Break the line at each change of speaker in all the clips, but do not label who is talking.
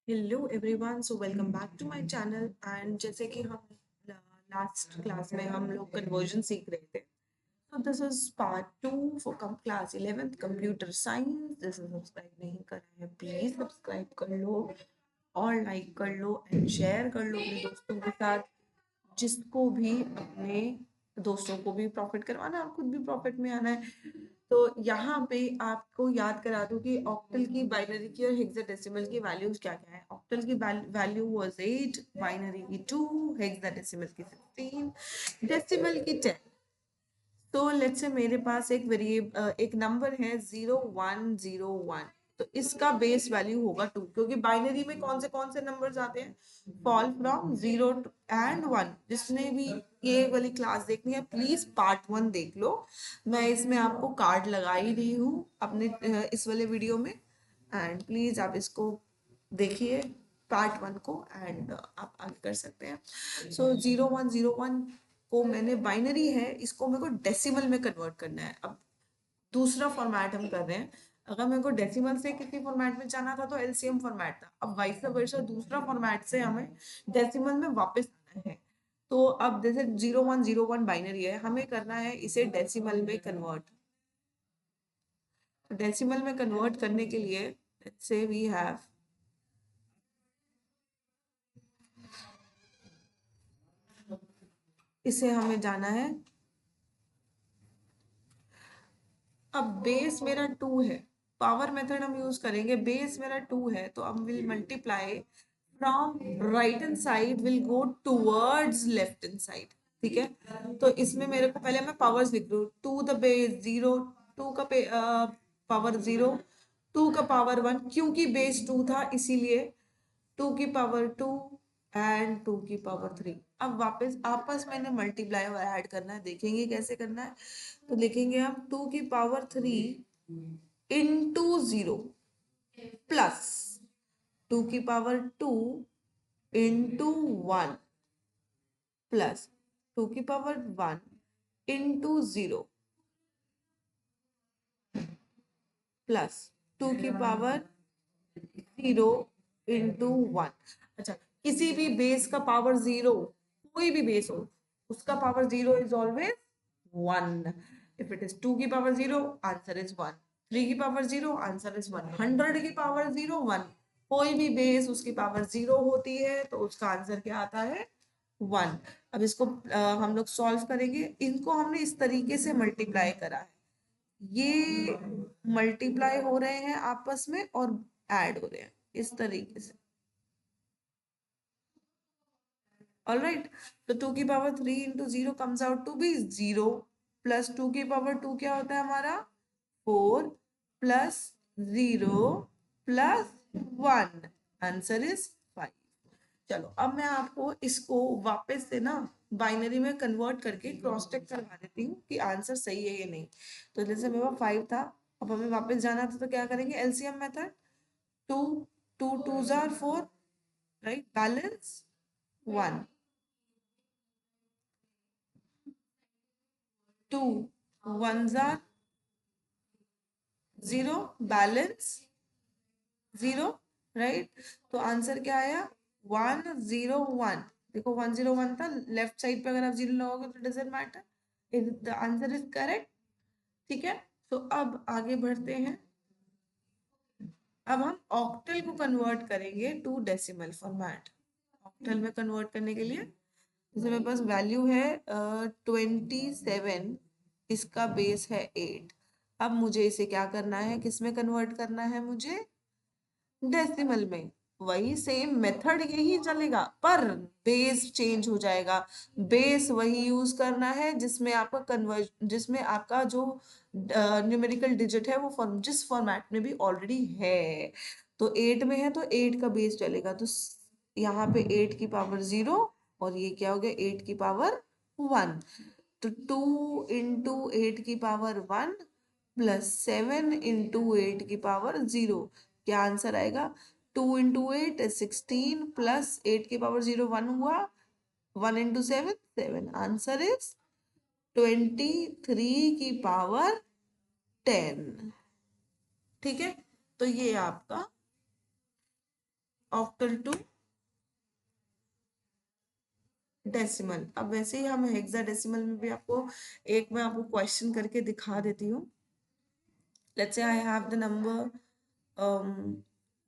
Hello everyone, so welcome back to my channel. And जैसे कि हम लास्ट क्लास में हम लोग कन्वर्जन सीख रहे थे, तो this is part 2 for class 11th computer science. जैसे सब्सक्राइब नहीं करा है प्लीज सब्सक्राइब कर लो और लाइक कर लो एंड शेयर कर लो अपने दोस्तों के साथ, जिसको भी अपने दोस्तों को भी प्रॉफिट करवाना है और खुद भी प्रॉफिट में आना है। तो यहाँ पे आपको याद करा दूं कि ऑक्टल की, बाइनरी की और हेक्साडेसिमल की वैल्यूज क्या क्या है। ऑक्टल की वैल्यू वाज 8, बाइनरी की 2, हेक्साडेसिमल की 16, डेसिमल की 10। तो लेट्स से मेरे पास एक नंबर है 0101, तो इसका बेस वैल्यू होगा 2, क्योंकि बाइनरी में कौन से नंबर्स आते हैं, फॉल फ्रॉम 0 एंड 1। जिसने भी ये वाली क्लास देखनी है प्लीज पार्ट 1 देख लो। मैं इसमें आपको कार्ड लगा ही रही हूँ अपने इस वाले वीडियो में, एंड प्लीज आप इसको देखिए पार्ट 1 को, एंड आप आगे कर सकते हैं। सो 0101 को मैंने, बाइनरी है, इसको मेरे को डेसिमल में कन्वर्ट करना है। अब दूसरा फॉर्मेट हम कर रहे हैं। अगर मेरे को डेसिमल से किसी फॉर्मेट में जाना था तो एलसीएम फॉर्मेट था, अब वाइस वर्सा दूसरा फॉर्मेट से हमें डेसिमल में वापस आना है। तो अब जैसे 0101 बाइनरी है, हमें करना है इसे डेसिमल में कन्वर्ट। डेसिमल में कन्वर्ट करने के लिए लेट्स से वी हैव, इसे हमें जाना है। अब बेस मेरा 2 है, पावर मेथड हम यूज करेंगे। बेस मेरा 2 है तो अब will multiply from right hand side will go towards left hand side. ठीक है, तो इसमें मेरे को पहले मैं पावर्स लिख दूँ। 2 द बेस 0, 2 का पावर 0, 2 का पावर 1, क्योंकि बेस 2 था इसीलिए 2 की पावर 2 एंड 2 की पावर 3। अब वापस आपस में इन्हें मल्टीप्लाई और ऐड करना है, देखेंगे कैसे करना है। तो लिखेंगे हम 2 की पावर 3 इंटू 0 प्लस 2 की पावर 2 इंटू 1 प्लस 2 की पावर 1 इंटू 0 प्लस 2 की पावर 0 इंटू 1। अच्छा, किसी भी बेस का पावर 0, कोई भी बेस हो, उसका power 0 is always 1। If it is 2 की पावर 0, आंसर इज 1। 3 की पावर 0, आंसर इज 1। 100 की पावर 0, 1। कोई भी बेस उसकी पावर 0 होती है तो उसका आंसर क्या आता है, 1। अब इसको हम लोग सॉल्व करेंगे। इनको हमने इस तरीके से मल्टीप्लाई करा है, ये मल्टीप्लाई हो रहे हैं आपस में और ऐड हो रहे हैं इस तरीके से। ऑल राइट, तो 2 की power 3 into 0 comes out to be 0, plus 2 की पावर 2 क्या होता है हमारा, 4, प्लस 0 प्लस 1, आंसर इज 5। चलो अब मैं आपको इसको वापस से ना बाइनरी में कन्वर्ट करके क्रॉस चेक करवा देती हूँ कि आंसर सही है या नहीं। तो जैसे मेरे पास 5 था, अब हमें वापस जाना था, तो क्या करेंगे, LCM method. 2, 2 2s are 4, right, balance 1, 2 1s are 0, balance 0, right. तो आंसर क्या आया, 101। देखो 101 था, लेफ्ट साइड पे अगर आप 0 लगाओगे तो doesn't matter, the answer is correct. ठीक है, तो अब आगे बढ़ते हैं। अब हम ऑक्टल को कन्वर्ट करेंगे टू डेसिमल फॉर्मेट। ऑक्टल में कन्वर्ट करने के लिए, जैसे मेरे पास वैल्यू है 27, इसका बेस है 8। अब मुझे इसे क्या करना है, किस में कन्वर्ट करना है, मुझे डेसिमल में। वही सेम मेथड यही चलेगा, पर बेस चेंज हो जाएगा। बेस वही यूज करना है जिसमें आपका कन्वर्ज, जिसमें आपका जो न्यूमेरिकल डिजिट है वो जिस फॉर्मेट में भी ऑलरेडी है। तो 8 में है तो 8 का बेस चलेगा, तो यहाँ पे 8 की पावर 0, और ये क्या हो गया, 8 की पावर 1। तो 2 इंटू 8 की पावर 1 प्लस 7 इंटू 8 की पावर 0, क्या आंसर आएगा, 2 इंटू 8 16 प्लस 8 की पावर 0 1 हुआ, 1 इंटू 7 7, आंसर इज 23 की पावर 10। ठीक है, तो ये आपका ऑक्टल टू डेसिमल। अब वैसे ही हम हेक्साडेसिमल में भी आपको एक मैं आपको क्वेश्चन करके दिखा देती हूँ। Let's say I have the number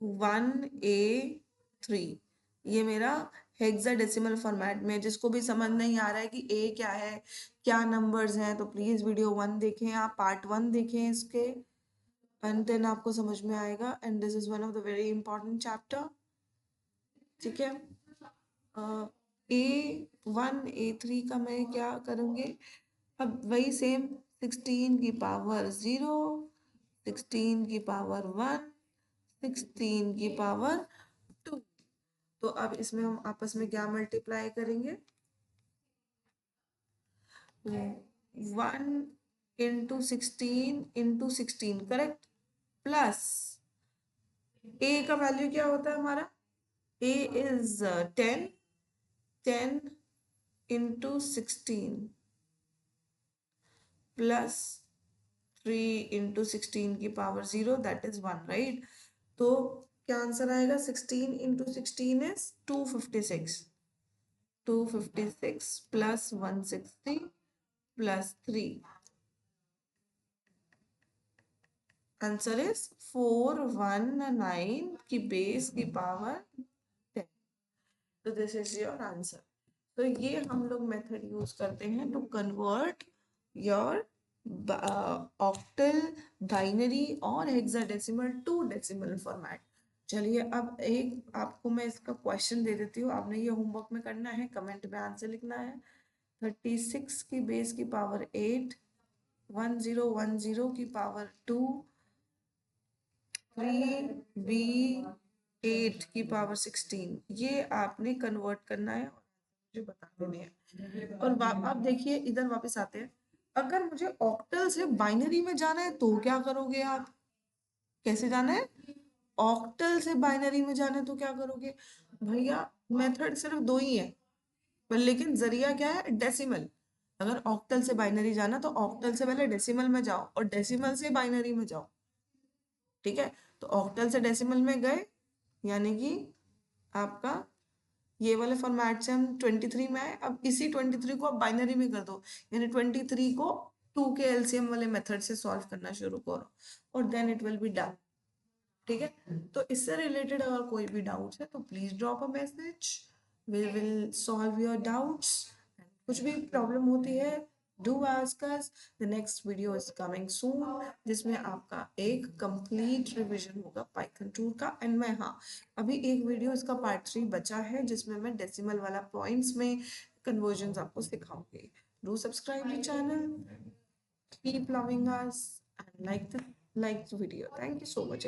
1A3। ये मेरा हेक्साडेसिमल फॉर्मेट में, जिसको भी समझ नहीं आ रहा है कि ए क्या है, क्या नंबर्स हैं, तो प्लीज वीडियो 1 देखें, आप पार्ट 1 देखें इसके, एंड देन आपको समझ में आएगा। And this is one of the very important chapter. ठीक है, A1 A3 का मैं क्या करूँगी, अब वही सेम 16 की पावर 0, 16 की पावर 1, 16 की पावर 2। तो अब इसमें हम आपस में क्या मल्टीप्लाई करेंगे, 1 × 16 × 16, करेक्ट, प्लस ए का वैल्यू क्या होता है हमारा, ए इज 10, 10 × 16 प्लस 3 × 16 की पावर 0, दैट इज 1, राइट। तो क्या आंसर आएगा, 16 × 16 is 256, 256 plus 160 plus 3, answer is 419 की बेस की पावर 10। तो दिस इज योर आंसर। तो ये हम लोग मेथड यूज करते हैं to convert your octal, binary और हेक्साडेसिमल टू डेसिमल फॉर्मेट। चलिए अब एक आपको मैं इसका क्वेश्चन दे देती हूँ, आपने ये होमवर्क में करना है, कमेंट में आंसर लिखना है। 36 की बेस की पावर 8, 1010 की पावर 2, 3B8 की पावर 16, ये आपने कन्वर्ट करना है और मुझे बता देने हैं। और आप देखिए इधर वापस आते हैं, अगर मुझे ऑक्टल से बाइनरी में जाना है तो क्या करोगे आप, कैसे जाना है, ऑक्टल से बाइनरी में जाना है तो क्या करोगे भैया, मेथड सिर्फ दो ही है, पर लेकिन जरिया क्या है, डेसिमल। अगर ऑक्टल से बाइनरी जाना तो ऑक्टल से पहले डेसिमल में जाओ और डेसिमल से बाइनरी में जाओ। ठीक है, तो ऑक्टल से डेसिमल में गए, यानी कि आपका ये वाले फॉर्मेट से हम 23 में आए, अब इसी 23 को आप बाइनरी में कर दो, यानी 23 को 2 के एलसीएम वाले मेथड से सॉल्व करना शुरू करो और then it will be done. ठीक है, तो इससे रिलेटेड अगर कोई भी डाउट्स है तो please drop a message, we will solve your doubts. कुछ भी प्रॉब्लम होती है, do ask us. The next video is coming soon, जिसमें आपका एक कंप्लीट रिवीजन होगा पाइथन टूल का। एंड मैं, हाँ, अभी एक वीडियो इसका पार्ट 3 बचा है, जिसमें मैं डेसिमल वाला पॉइंट्स में कन्वर्जन आपको सिखाऊंगी। Do subscribe the channel, keep loving us and like the video. Thank you so much.